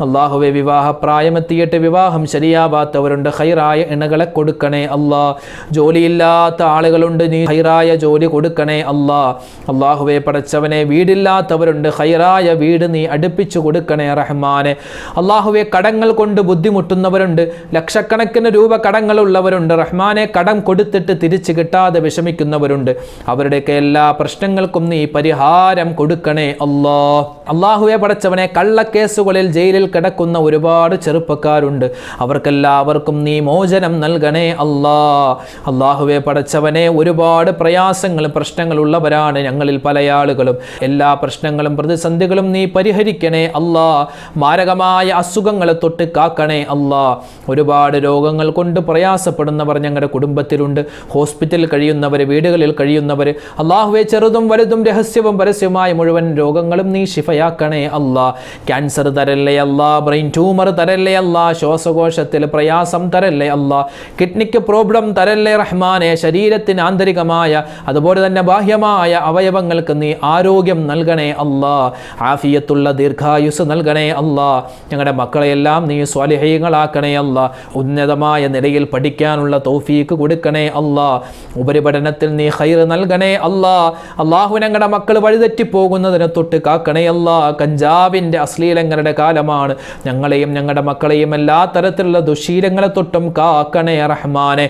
അല്ലാഹുവേ, വിവാഹപ്രായമെത്തിയിട്ട് വിവാഹം ശരിയാവാത്തവരുണ്ട്. ഖൈറായ ഇണകളെ കൊടുക്കണേ അല്ലാഹ്. ജോലിയില്ലാത്ത ആളുകളുണ്ട്, നീ ഖൈറായ ജോലി കൊടുക്കണേ അല്ലാഹ്. അല്ലാഹുവേ പടച്ചവനെ, വീടില്ലാത്തവരുണ്ട്. ഖൈറായ വീട് നീ അടുപ്പിച്ചു കൊടുക്കണേ റഹ്മാനെ. അല്ലാഹുവേ, കടങ്ങൾ കൊണ്ട് ബുദ്ധിമുട്ടുന്നവരുണ്ട്. ലക്ഷക്കണക്കിന് രൂപ കടങ്ങളുള്ളവരുണ്ട് റഹ്മാനെ. കടം കൊടുത്തിട്ട് തിരിച്ചു കിട്ടാതെ വിഷമിക്കുന്നവരുണ്ട്. അവരുടെയൊക്കെ എല്ലാ പ്രശ്നങ്ങൾക്കും നീ പരിഹാരം കൊടുക്കണേ അല്ലാഹ്. അല്ലാഹുവേ പടച്ചവനെ, കള്ളക്കേസുകളിൽ ജയിലിൽ കിടക്കുന്ന ഒരുപാട് ചെറുപ്പക്കാരുണ്ട്. അവർക്കെല്ലാവർക്കും നീ മോചനം നൽകണേ അല്ലാഹ്. അല്ലാഹുവേ പടച്ചവനെ, ഒരുപാട് പ്രയാസങ്ങളും പ്രശ്നങ്ങളുള്ളവരാണ് ഞങ്ങളിൽ പല ആളുകളും. എല്ലാ പ്രശ്നങ്ങളും പ്രതിസന്ധികളും നീ പരിഹരിക്കണേ അല്ലാഹ്. മാരകമായ അസുഖങ്ങളെ തൊട്ട് കാക്കണേ അല്ലാഹ്. ഒരുപാട് രോഗങ്ങൾ കൊണ്ട് പ്രയാസപ്പെടുന്നവർ ഞങ്ങളുടെ കുടുംബത്തിലുണ്ട്. ഹോസ്പിറ്റലിൽ കഴിയുന്നവർ, വീടുകളിൽ കഴിയുന്നവർ, അല്ലാഹുവേ ചെറുതും വലുതും രഹസ്യവും പരസ്യമായ മുഴുവൻ രോഗങ്ങളും നീ ശിഫയാക്കണേ അല്ലാഹ്. ക്യാൻസർ തരല്ലേ അല്ലാഹ്, ബ്രെയിൻ ട്യൂമർ തരല്ലേ അല്ലാഹ്, ശ്വാസകോശത്തിൽ പ്രയാസം തരല്ലേ അല്ലാഹ്, കിഡ്നിക്ക് പ്രോബ്ലം തരല്ലേ റഹ്മാനെ. ശരീരത്തിന് ആന്തരികമായ അതുപോലെ തന്നെ ബാഹ്യമായ അവയവങ്ങൾക്ക് നീ ആരോഗ്യം നൽകണേ അല്ലാഹ്. ആഫിയത്തുള്ള ദീർഘായുസ് നൽകണേ അല്ലാഹ്. ഞങ്ങളുടെ മക്കളെയെല്ലാം നീ സ്വാലിഹീങ്ങളാക്കണേ അല്ലാഹ്. ഉന്നതമായ നിലയിൽ പഠിക്കാനുള്ള തൗഫീക്ക് കൊടുക്കണേ അല്ലാഹ്. ഉപരിപഠനത്തിൽ നീ ഖൈർ നൽകണേ അല്ലാഹ്. അല്ലാഹു, ഞങ്ങളുടെ മക്കൾ വഴിതെറ്റിപ്പോകുന്നതിനെ തൊട്ട് കാക്കണേ അല്ലാഹ്. കഞ്ചാവിൻ്റെ അശ്ലീലങ്ങളുടെ കാലമാണ്. ഞങ്ങളെയും ഞങ്ങളുടെ മക്കളെയും എല്ലാ തരത്തിലുള്ള ദുശീലങ്ങളെ തൊട്ടും കാക്കണേ റഹ്മാനെ.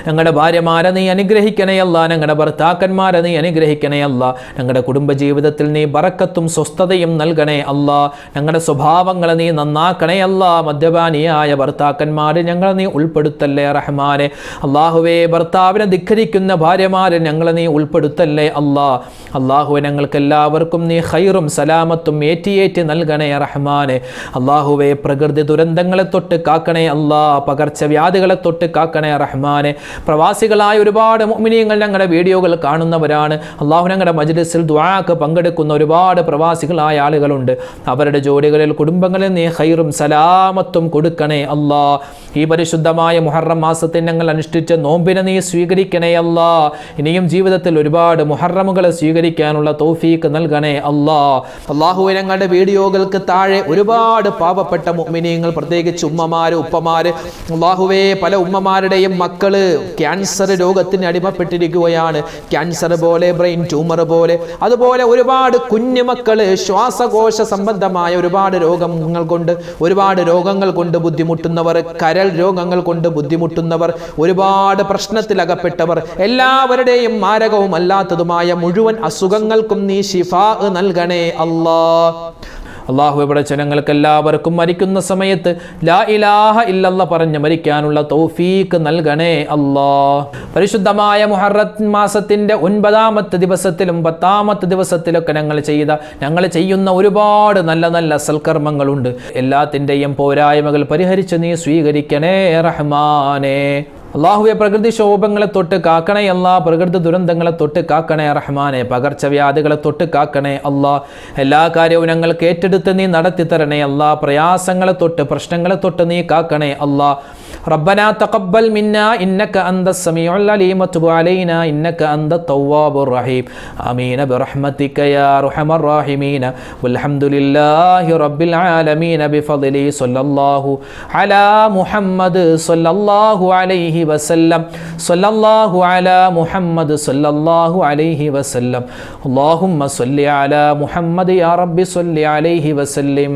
ഞങ്ങളുടെ ഭാര്യമാരെ നീ അനുഗ്രഹിക്കണേ അല്ലാഹ്. ഞങ്ങളുടെ ഭർത്താക്കന്മാരെ നീ അനുഗ്രഹിക്കണേ അല്ലാഹ്. ഞങ്ങളുടെ കുടുംബജീവിതത്തിൽ നീ ബറക്കത്തും സ്വസ്ഥതയും നൽകണേ അല്ലാഹ്. ഞങ്ങളുടെ സ്വഭാവങ്ങളെ നീ നന്നാക്കണേ അല്ലാഹ്. മദ്യപാനിയായ ഭർത്താക്കന്മാരെ ഞങ്ങളെ നീ ഉൾപ്പെടുത്തല്ലേ റഹ്മാനെ. അല്ലാഹുവേ, ഭർത്താവിനെ ധിക്കരിക്കുന്ന ഭാര്യമാരെ ഞങ്ങളെ നീ ഉൾപ്പെടുത്തല്ലേ അല്ലാഹ്. അല്ലാഹുവേ, ഞങ്ങൾക്ക് എല്ലാവർക്കും നീ ഖൈറും സലാമത്തും ഏറ്റിയേറ്റി നൽകണേ റഹ്മാനെ. അല്ലാഹുവേ, പ്രകൃതി ദുരന്തങ്ങളെ തൊട്ട് കാക്കണേ അല്ലാഹ്. പകർച്ചവ്യാധികളെ തൊട്ട് കാക്കണേ റഹ്മാനെ. പ്രവാസികളായ ഒരുപാട് മുഅ്മിനീങ്ങൾ ഞങ്ങളുടെ വീഡിയോകൾ കാണുന്നവരാണ്. അല്ലാഹു, ഞങ്ങളുടെ മജ്ലിസിൽ ദുആക്ക് പങ്കെടുക്കുന്ന ഒരുപാട് പ്രവാസികളായ ആളുകളുണ്ട്. അവരുടെ ജോലികളിൽ, കുടുംബങ്ങളിൽ നീ ഖൈറും സലാമത്തും കൊടുക്കണേ അല്ലാഹ്. ഈ പരിശുദ്ധമായ മുഹറം മാസത്തിൽ ഞങ്ങൾ അനുഷ്ഠിച്ച നോമ്പിനെ നീ സ്വീകരിക്കണേ അല്ലാഹ്. ഇനിയും ജീവിതത്തിൽ ഒരുപാട് മുഹറമുകളെ സ്വീകരിക്കാനുള്ള തൗഫീക്ക് നൽകണേ അല്ലാഹ്. അല്ലാഹുവേ, ഞങ്ങളുടെ വീഡിയോകൾക്ക് താഴെ ഒരുപാട് പാവപ്പെട്ട മുഅ്മിനീങ്ങൾ, പ്രത്യേകിച്ച് ഉമ്മമാര്, ഉപ്പമാര്, അല്ലാഹുവേ, പല ഉമ്മമാരുടെയും മക്കള് ക്യാൻസർ രോഗത്തിന് അടിമപ്പെട്ടിരിക്കുകയാണ്. ക്യാൻസർ പോലെ, ബ്രെയിൻ ട്യൂമർ പോലെ, അതുപോലെ ഒരുപാട് കുഞ്ഞുമക്കള് ശ്വാസകോശ സംബന്ധമായ ഒരുപാട് രോഗങ്ങൾ കൊണ്ട് ബുദ്ധിമുട്ടുന്നവർ, കരൾ രോഗങ്ങൾ കൊണ്ട് ബുദ്ധിമുട്ടുന്നവർ, ഒരുപാട് പ്രശ്നത്തിലകപ്പെട്ടവർ, എല്ലാവരുടെയും മാരകവും അല്ലാത്തതുമായ മുഴുവൻ അസുഖങ്ങൾക്കും നീ ശിഫാ നൽകണേ അല്ലാഹ്. അള്ളാഹു ഇവിടെ ജനങ്ങൾക്ക് എല്ലാവർക്കും മരിക്കുന്ന സമയത്ത് ലാ ഇലാഹ ഇല്ലല്ലാഹ് പറഞ്ഞ് മരിക്കാനുള്ള തൗഫീക്ക് നൽകണേ അല്ലാ. പരിശുദ്ധമായ മുഹറം മാസത്തിന്റെ 9-ാമത്തെ ദിവസത്തിലും 10-ാമത്തെ ദിവസത്തിലൊക്കെ ഞങ്ങൾ ചെയ്യുന്ന ഒരുപാട് നല്ല നല്ല സൽക്കർമ്മങ്ങളുണ്ട്. എല്ലാത്തിൻ്റെയും പോരായ്മകൾ പരിഹരിച്ച് നീ സ്വീകരിക്കണേ റഹ്മാനേ. അള്ളാഹുവെ പ്രകൃതി ക്ഷോഭങ്ങളെ തൊട്ട് കാക്കണേ അല്ലാ, പ്രകൃതി ദുരന്തങ്ങളെ തൊട്ട് കാക്കണേ റഹ്മാനെ, പകർച്ചവ്യാധികളെ തൊട്ട് കാക്കണേ അല്ലാ. എല്ലാ കാര്യവും ഞങ്ങൾക്ക് ഏറ്റെടുത്ത് നീ നടത്തി തരണേ അല്ലാ. പ്രയാസങ്ങളെ തൊട്ട് പ്രശ്നങ്ങളെ തൊട്ട് നീ കാക്കണേ അല്ലാ. ربنا تقبل منا إنك أنت السميع العليم وتب علينا إنك أنت التواب الرحيم آمين برحمتك يا أرحم الراحمين والحمد لله رب العالمين بفضله صلى الله على محمد صلى الله عليه وسلم صلى الله على محمد صلى الله عليه وسلم اللهم صل على محمد يا رب صل عليه وسلم.